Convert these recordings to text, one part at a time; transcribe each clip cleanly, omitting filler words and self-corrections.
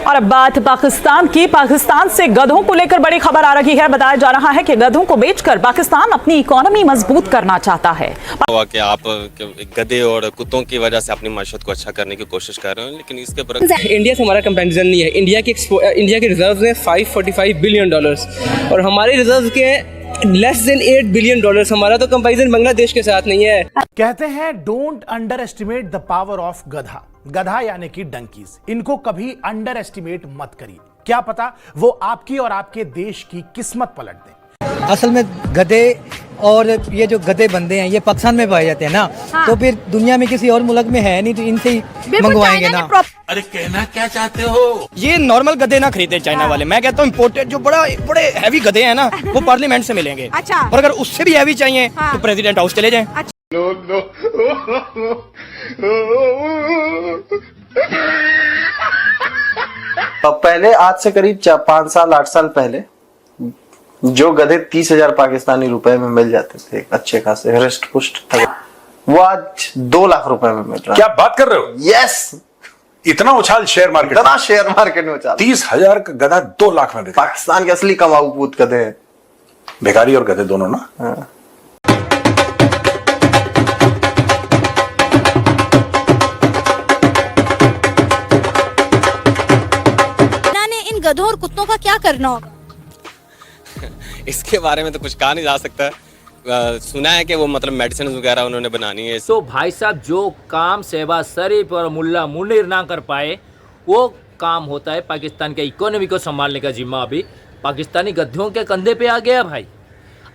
और अब बात पाकिस्तान की। पाकिस्तान से गधों को लेकर बड़ी खबर आ रही है। बताया जा रहा है कि गधों को बेचकर पाकिस्तान अपनी इकोनॉमी मजबूत करना चाहता है। कि आप गधे और कुत्तों की वजह से अपनी माशत को अच्छा करने की कोशिश कर रहे हैं, लेकिन इसके ऊपर इंडिया से हमारा कंपैरिजन नहीं है। इंडिया के रिजर्व हैं $545 बिलियन और हमारे रिजर्व के लेस देन $8 बिलियन। हमारा तो कंपैरिजन बांग्लादेश के साथ नहीं है। कहते हैं don't under estimate the power of गधा। गधा यानी कि डंकीज, इनको कभी अंडर एस्टिमेट मत करिए। क्या पता वो आपकी और आपके देश की किस्मत पलट दें। असल में गधे और ये जो गधे बंदे हैं ये पाकिस्तान में पाए जाते हैं ना। हाँ। तो फिर दुनिया में किसी और मुल्क में है नहीं, तो इनसे ही मंगवाएंगे ना। अरे कहना क्या चाहते हो? ये नॉर्मल गधे ना खरीदे चाइना वाले। मैं कहता हूँ इम्पोर्टेड जो बड़े हैवी गधे हैं ना वो पार्लियामेंट से मिलेंगे। अच्छा। और अगर उससे भी हैवी चाहिए तो प्रेसिडेंट हाउस चले जाएं। पहले आज से करीब 5 साल 8 साल पहले जो गधे 30,000 पाकिस्तानी रुपए में मिल जाते थे, अच्छे खासे हृष्ट पुष्ट, वो आज 2 लाख रुपए में मिल रहा है। क्या बात कर रहे हो? यस, इतना उछाल शेयर मार्केट, इतना शेयर मार्केट में उछाल। 30,000 का गधा 2 लाख में बिका। पाकिस्तान के असली कमाऊ पूत गधे हैं, भिखारी और गधे दोनों ना। हाँ। इन गधों और कुत्तों का क्या करना होगा? इसके बारे में तो कुछ कहा नहीं जा सकता। सुना है कि वो मतलब मेडिसिन वगैरह उन्होंने बनानी है। तो भाई साहब जो काम शहबाज शरीफ और मुल्ला मुनीर ना कर पाए वो काम होता है पाकिस्तान के इकोनॉमी को संभालने का जिम्मा अभी पाकिस्तानी गधों के कंधे पे आ गया भाई।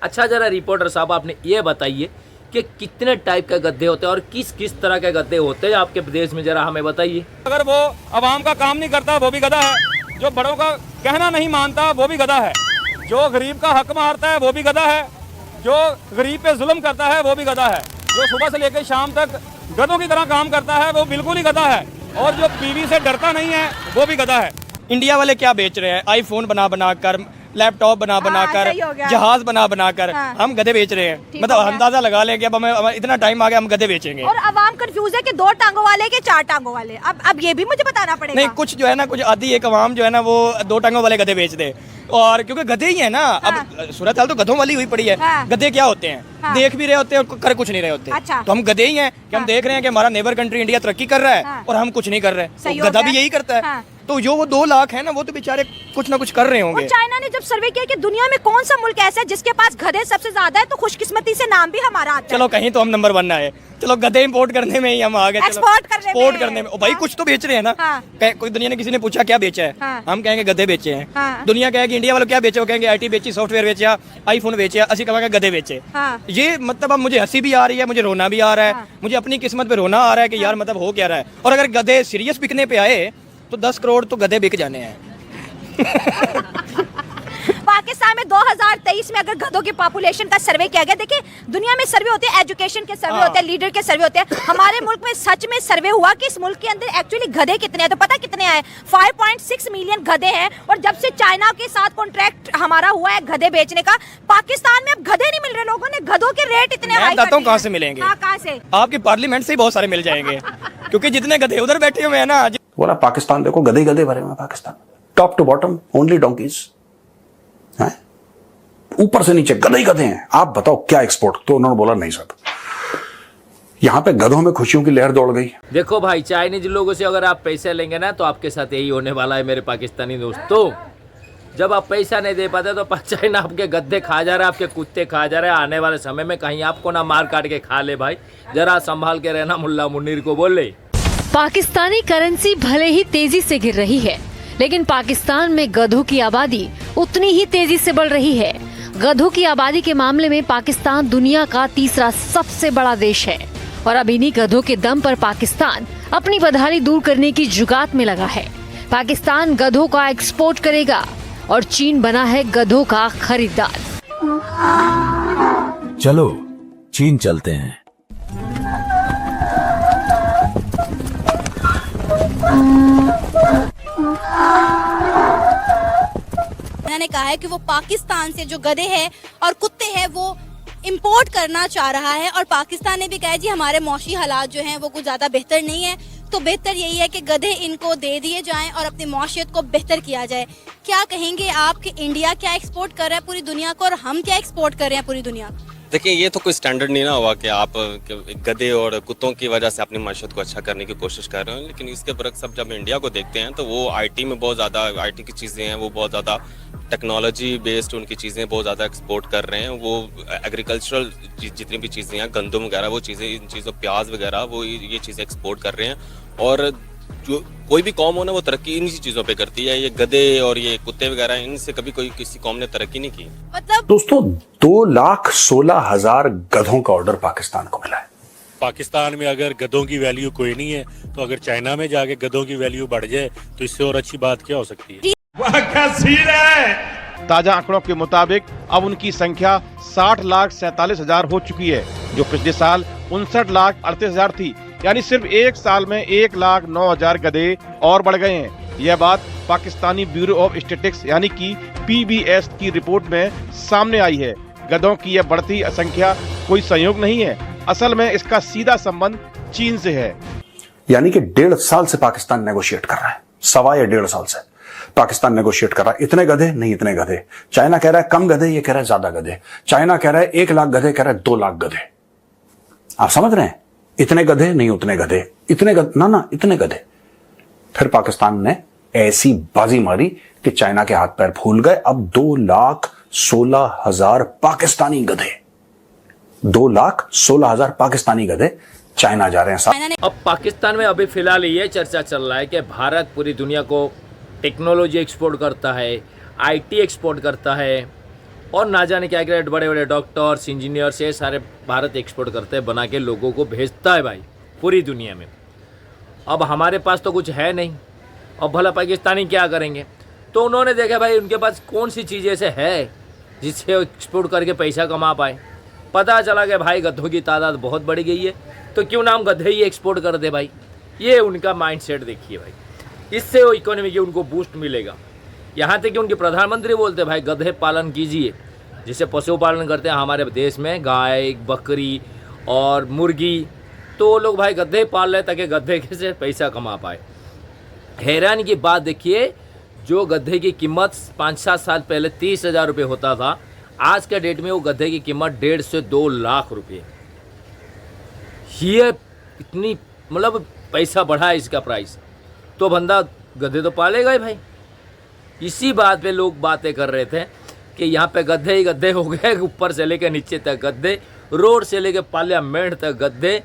अच्छा जरा रिपोर्टर साहब आपने ये बताइए कि कितने टाइप के गधे होते हैं और किस किस तरह के गधे होते हैं आपके प्रदेश में, जरा हमें बताइए। अगर वो आवाम का काम नहीं करता वो भी गधा है, जो बड़ों का कहना नहीं मानता वो भी गधा है, जो गरीब का हक मारता है वो भी गधा है, जो गरीब पे जुल्म करता है वो भी गधा है, जो सुबह से लेकर शाम तक गधों की तरह काम करता है वो बिल्कुल ही गधा है, और जो बीवी से डरता नहीं है वो भी गधा है। इंडिया वाले क्या बेच रहे हैं? आईफोन बना कर, लैपटॉप बना कर, जहाज बना कर। हम गधे बेच रहे हैं। मतलब अंदाजा लगा लें कि अब हमें इतना टाइम आ गया, हम गधे बेचेंगे। और अवाम कंफ्यूज है कि 2 टांगों वाले के 4 टांगों वाले। अब ये भी मुझे बताना पड़ेगा। नहीं, कुछ जो है ना, कुछ आधी एक अवाम जो है ना वो 2 टांगों वाले गधे बेच दे। और क्योंकि गधे ही है ना। अब सूरत हाल तो गधों वाली हुई पड़ी है। गधे क्या होते हैं? देख भी रहे होते हैं और कर कुछ नहीं रहे होते। अच्छा। तो हम गधे ही हैं कि हम देख रहे हैं कि हमारा नेबर कंट्री इंडिया तरक्की कर रहा है और हम कुछ नहीं कर रहे। तो गधा भी यही करता है। तो जो वो 2 लाख है ना वो तो बेचारे कुछ ना कुछ कर रहे होंगे। चाइना ने जब सर्वे किया कि दुनिया में कौन सा मुल्क ऐसा है जिसके पास गधे सबसे ज्यादा है, तो खुशकिस्मती से नाम भी हमारा आता है। चलो कहीं तो हम नंबर 1 आए। चलो गधे इंपोर्ट करने में ही हम आ गए, एक्सपोर्ट करने में। भाई कुछ तो बेच रहे हैं ना। कोई दुनिया ने किसी ने पूछा क्या बेचा है, हम कहेंगे गधे बेचे हैं। दुनिया कहेगी इंडिया वालों क्या बेचे, वो कहेंगे IT बेची, सॉफ्टवेयर बेचा, आईफोन बेचे, असि कहेंगे गधे बेचे। ये मतलब अब मुझे हंसी भी आ रही है, मुझे रोना भी आ रहा है। मुझे अपनी किस्मत पे रोना आ रहा है कि यार मतलब हो क्या रहा है। और अगर गधे सीरियस बिकने पे आए तो 10 करोड़ तो गधे बिक जाने हैं। पाकिस्तान में 2023 में अगर गधों की पॉपुलेशन का सर्वे किया गया, देखिए दुनिया में सर्वे होते हैं, एजुकेशन के सर्वे होते हैं, लीडर के सर्वे होते हैं। हमारे मुल्क में सच में सर्वे हुआ कि इस मुल्क के अंदर एक्चुअली गधे कितने हैं। तो पता कितने आए? 5.6 मिलियन गधे हैं। और जब से चाइना के साथ कॉन्ट्रैक्ट हमारा हुआ है गधे बेचने का, पाकिस्तान में अब गधे नहीं मिल रहे। लोगों ने गधों के रेट इतने हाई कर दिए। कहाँ से मिलेंगे? कहाँ से? आपकी पार्लियामेंट से ही बहुत सारे मिल जाएंगे क्योंकि जितने गधे उधर बैठे हुए हैं ना। बोला पाकिस्तान देखो, गधे गधे भरे हुए Pakistan, top to bottom only donkeys, ऊपर से नीचे गधे ही गधे हैं। आप बताओ क्या एक्सपोर्ट? तो उन्होंने बोला नहीं सर, यहाँ पे गधों में खुशियों की लहर दौड़ गई। देखो भाई, चाइनीज लोगों से अगर आप पैसे लेंगे ना तो आपके साथ यही होने वाला है मेरे पाकिस्तानी दोस्तों। जब आप पैसा नहीं दे पाते तो चाइना आपके गद्दे खा जा रहा है, आपके कुत्ते खा जा रहे हैं। आने वाले समय में कहीं आपको ना मार काट के खा ले भाई। जरा संभाल के रहना, मुल्ला मुनीर को बोले। पाकिस्तानी करेंसी भले ही तेजी से गिर रही है, लेकिन पाकिस्तान में गधों की आबादी उतनी ही तेजी से बढ़ रही है। गधों की आबादी के मामले में पाकिस्तान दुनिया का 3रा सबसे बड़ा देश है और अब इन्हीं गधों के दम पर पाकिस्तान अपनी बदहाली दूर करने की जुगात में लगा है। पाकिस्तान गधों का एक्सपोर्ट करेगा और चीन बना है गधों का खरीदार। चलो चीन चलते हैं। मैंने कहा है कि वो पाकिस्तान से जो गधे हैं और कुत्ते हैं वो इंपोर्ट करना चाह रहा है। और पाकिस्तान ने भी कहा है जी हमारे मौशी हालात जो हैं वो कुछ ज़्यादा बेहतर नहीं है, तो बेहतर यही है कि गधे इनको दे दिए जाएं और अपनी माशियत को बेहतर किया जाए। क्या कहेंगे आप कि इंडिया क्या एक्सपोर्ट कर रहा है पूरी दुनिया को और हम क्या एक्सपोर्ट कर रहे हैं पूरी दुनिया को? देखिए, ये तो कोई स्टैंडर्ड नहीं ना हुआ कि आप गधे और कुत्तों की वजह से अपनी माशत को अच्छा करने की कोशिश कर रहे हो। लेकिन इसके बरक्स सब जब इंडिया को देखते हैं तो वो आईटी में बहुत ज़्यादा, आईटी की चीज़ें हैं वो बहुत ज़्यादा टेक्नोलॉजी बेस्ड उनकी चीज़ें बहुत ज़्यादा एक्सपोर्ट कर रहे हैं। वो एग्रीकल्चरल जितनी भी चीज़ें हैं, गंदम वगैरह वो चीज़ें, इन चीज़ों प्याज वगैरह वो ये चीज़ें एक्सपोर्ट कर रहे हैं। और जो कोई भी कौम हो ना वो तरक्की इन्हीं चीज़ों पे करती है। ये गधे और ये कुत्ते वगैरह, इनसे कभी कोई किसी कौम ने तरक्की नहीं की। मतलब दोस्तों 2,16,000 गधों का ऑर्डर पाकिस्तान को मिला है। पाकिस्तान में अगर गधों की वैल्यू कोई नहीं है तो अगर चाइना में जाके गधों की वैल्यू बढ़ जाए तो इससे और अच्छी बात क्या हो सकती है। ताजा आंकड़ों के मुताबिक अब उनकी संख्या 60,47,000 हो चुकी है, जो पिछले साल 59,38,000 थी। यानी सिर्फ एक साल में 1,09,000 गधे और बढ़ गए हैं। यह बात पाकिस्तानी ब्यूरो ऑफ स्टैटिस्टिक्स यानी कि PBS की रिपोर्ट में सामने आई है। गधों की यह बढ़ती संख्या कोई संयोग नहीं है, असल में इसका सीधा संबंध चीन से है। यानी कि 1.5 साल से पाकिस्तान नेगोशिएट कर रहा है, 1.25 साल से पाकिस्तान नेगोशिएट कर रहा है। इतने गधे नहीं, इतने गधे। चाइना कह रहा है कम गधे, ये कह रहा है ज्यादा गधे। चाइना कह रहा है 1 लाख गधे, कह रहा है 2 लाख गधे। आप समझ रहे हैं? इतने गधे नहीं, उतने गधे, इतने गधे ना, इतने गधे। फिर पाकिस्तान ने ऐसी बाजी मारी कि चाइना के हाथ पैर फूल गए। अब 2,16,000 पाकिस्तानी गधे, 2,16,000 पाकिस्तानी गधे चाइना जा रहे हैं। अब पाकिस्तान में अभी फिलहाल ये चर्चा चल रहा है कि भारत पूरी दुनिया को टेक्नोलॉजी एक्सपोर्ट करता है, IT एक्सपोर्ट करता है और ना जाने क्या क्या बड़े बड़े डॉक्टर्स, इंजीनियर्स, ये सारे भारत एक्सपोर्ट करते हैं, बना के लोगों को भेजता है भाई पूरी दुनिया में। अब हमारे पास तो कुछ है नहीं, अब भला पाकिस्तानी क्या करेंगे? तो उन्होंने देखा भाई उनके पास कौन सी चीज़ ऐसे है जिससे एक्सपोर्ट करके पैसा कमा पाए। पता चला कि भाई गधों की तादाद बहुत बढ़ गई है, तो क्यों ना हम गधे ही एक्सपोर्ट कर दे भाई। ये उनका माइंडसेट देखिए भाई, इससे वो इकोनॉमी की उनको बूस्ट मिलेगा। यहाँ तक कि उनके प्रधानमंत्री बोलते हैं भाई गधे पालन कीजिए, जिसे पशुपालन करते हैं हमारे देश में, गाय, बकरी और मुर्गी, तो वो लोग भाई गधे पाल रहे ताकि गधे से पैसा कमा पाए। हैरानी की बात देखिए, जो गधे की कीमत 5-7 साल पहले 30,000 रुपये होता था, आज के डेट में वो गधे की कीमत 1.5 से 2 लाख रुपये। ये इतनी मतलब पैसा बढ़ा है इसका प्राइस, तो बंदा गधे तो पालेगा ही भाई। इसी बात पे लोग बातें कर रहे थे कि यहाँ पे गधे ही गधे हो गए, ऊपर से लेकर नीचे तक गधे, रोड से लेकर पार्लियामेंट तक गधे,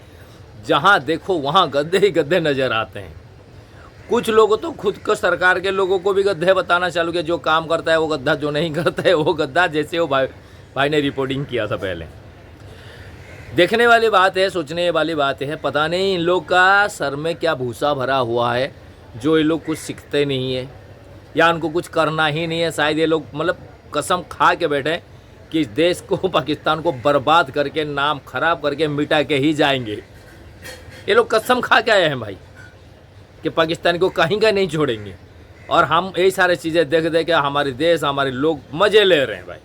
जहाँ देखो वहाँ गधे ही गधे नज़र आते हैं। कुछ लोगों तो खुद को, सरकार के लोगों को भी गधे बताना चालू किया, जो काम करता है वो गद्दा, जो नहीं करता है वो गद्दा, जैसे वो भाई ने रिपोर्टिंग किया था पहले। देखने वाली बात है, सोचने वाली बात है, पता नहीं इन लोग का सर में क्या भूसा भरा हुआ है, जो ये लोग कुछ सीखते नहीं है या उनको कुछ करना ही नहीं है। शायद ये लोग मतलब कसम खा के बैठे कि इस देश को, पाकिस्तान को बर्बाद करके, नाम खराब करके मिटा के ही जाएंगे। ये लोग कसम खा के आए हैं भाई कि पाकिस्तान को कहीं का नहीं छोड़ेंगे, और हम यही सारी चीज़ें देख देख के हमारे देश, हमारे लोग मज़े ले रहे हैं भाई।